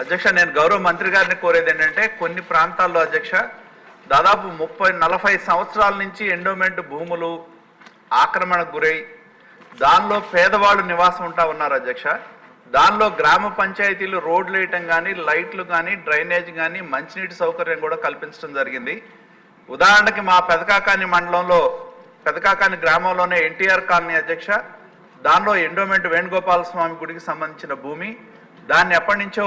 అధ్యక్ష, నేను గౌరవ మంత్రి గారిని కోరేది ఏంటంటే కొన్ని ప్రాంతాల్లో అధ్యక్ష దాదాపు 30-40 సంవత్సరాల నుంచి ఎండోమెంట్ భూములు ఆక్రమణకు గురై దానిలో పేదవాళ్ళు నివాసం ఉంటా ఉన్నారు అధ్యక్ష. దానిలో గ్రామ పంచాయతీలు రోడ్లు వేయటం కానీ, లైట్లు కానీ, డ్రైనేజ్ కానీ, మంచినీటి సౌకర్యం కూడా కల్పించడం జరిగింది. ఉదాహరణకి మా పెదకాకాని మండలంలో పెదకాకాని గ్రామంలోనే ఎన్టీఆర్ కాలనీ అధ్యక్ష, దానిలో ఎండోమెంట్ వేణుగోపాల స్వామి గుడికి సంబంధించిన భూమి, దాన్ని ఎప్పటి నుంచో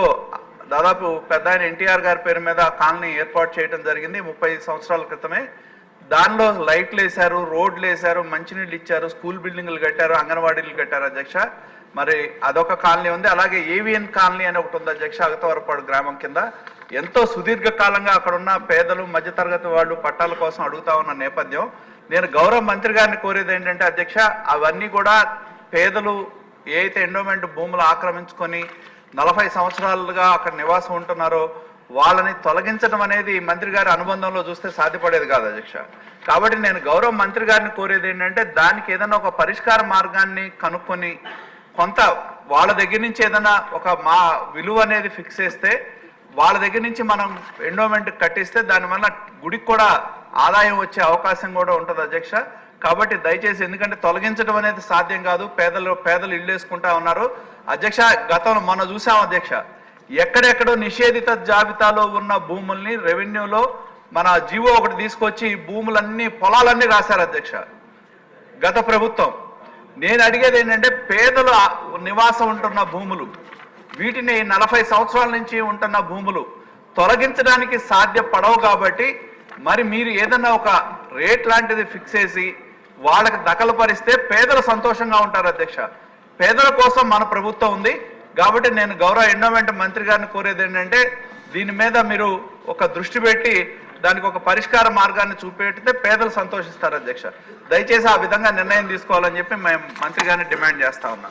దాదాపు పెద్ద ఆయన ఎన్టీఆర్ గారి పేరు మీద కాలనీ ఏర్పాటు చేయడం జరిగింది 30 సంవత్సరాల క్రితమే. దానిలో లైట్లు వేశారు, రోడ్లు వేశారు, మంచినీళ్ళు ఇచ్చారు, స్కూల్ బిల్డింగ్లు కట్టారు, అంగన్వాడీలు కట్టారు అధ్యక్ష. మరి అదొక కాలనీ ఉంది. అలాగే ఏవిఎన్ కాలనీ అని ఒకటి ఉంది అధ్యక్ష, అగతవరపాడు గ్రామం కింద. ఎంతో సుదీర్ఘకాలంగా అక్కడ ఉన్న పేదలు, మధ్యతరగతి వాళ్ళు పట్టాల కోసం అడుగుతా ఉన్న నేపథ్యం. నేను గౌరవ మంత్రి గారిని కోరేది ఏంటంటే అధ్యక్ష, అవన్నీ కూడా పేదలు ఏ అయితే ఎండోమెంట్ భూములు ఆక్రమించుకొని 40 సంవత్సరాలుగా అక్కడ నివాసం ఉంటున్నారో వాళ్ళని తొలగించడం అనేది మంత్రి గారి అనుబంధంలో చూస్తే సాధ్యపడేది కాదు అధ్యక్ష. కాబట్టి నేను గౌరవ మంత్రి గారిని కోరేది ఏంటంటే దానికి ఏదైనా ఒక పరిష్కార మార్గాన్ని కనుక్కొని కొంత వాళ్ళ దగ్గర నుంచి ఏదైనా ఒక మా విలువ అనేది ఫిక్స్ చేస్తే వాళ్ళ దగ్గర నుంచి మనం ఎండోమెంట్ కట్టిస్తే దానివల్ల గుడికి కూడా ఆదాయం వచ్చే అవకాశం కూడా ఉంటుంది అధ్యక్ష. కాబట్టి దయచేసి, ఎందుకంటే తొలగించడం అనేది సాధ్యం కాదు, పేదలు ఇల్లు వేసుకుంటా ఉన్నారు అధ్యక్ష. గతంలో మొన్న చూసాం అధ్యక్ష, ఎక్కడెక్కడో నిషేధిత జాబితాలో ఉన్న భూముల్ని రెవెన్యూలో మన జీవో ఒకటి తీసుకొచ్చి భూములన్నీ పొలాలన్నీ రాశారు అధ్యక్ష గత ప్రభుత్వం. నేను అడిగేది ఏంటంటే పేదలు నివాసం ఉంటున్న భూములు, వీటిని 40 సంవత్సరాల నుంచి ఉంటున్న భూములు తొలగించడానికి సాధ్యపడవు. కాబట్టి మరి మీరు ఏదన్నా ఒక రేట్ లాంటిది ఫిక్స్ చేసి వాళ్ళకి దఖలుపరిస్తే పేదలు సంతోషంగా ఉంటారు అధ్యక్ష. పేదల కోసం మన ప్రభుత్వం ఉంది. కాబట్టి నేను గౌరవ ఎండోమెంట్ మంత్రి గారిని కోరేది ఏంటంటే దీని మీద మీరు ఒక దృష్టి పెట్టి దానికి ఒక పరిష్కార మార్గాన్ని చూపెడితే పేదలు సంతోషిస్తారు అధ్యక్ష. దయచేసి ఆ విధంగా నిర్ణయం తీసుకోవాలని చెప్పి మేము మంత్రి గారిని డిమాండ్ చేస్తా ఉన్నాం.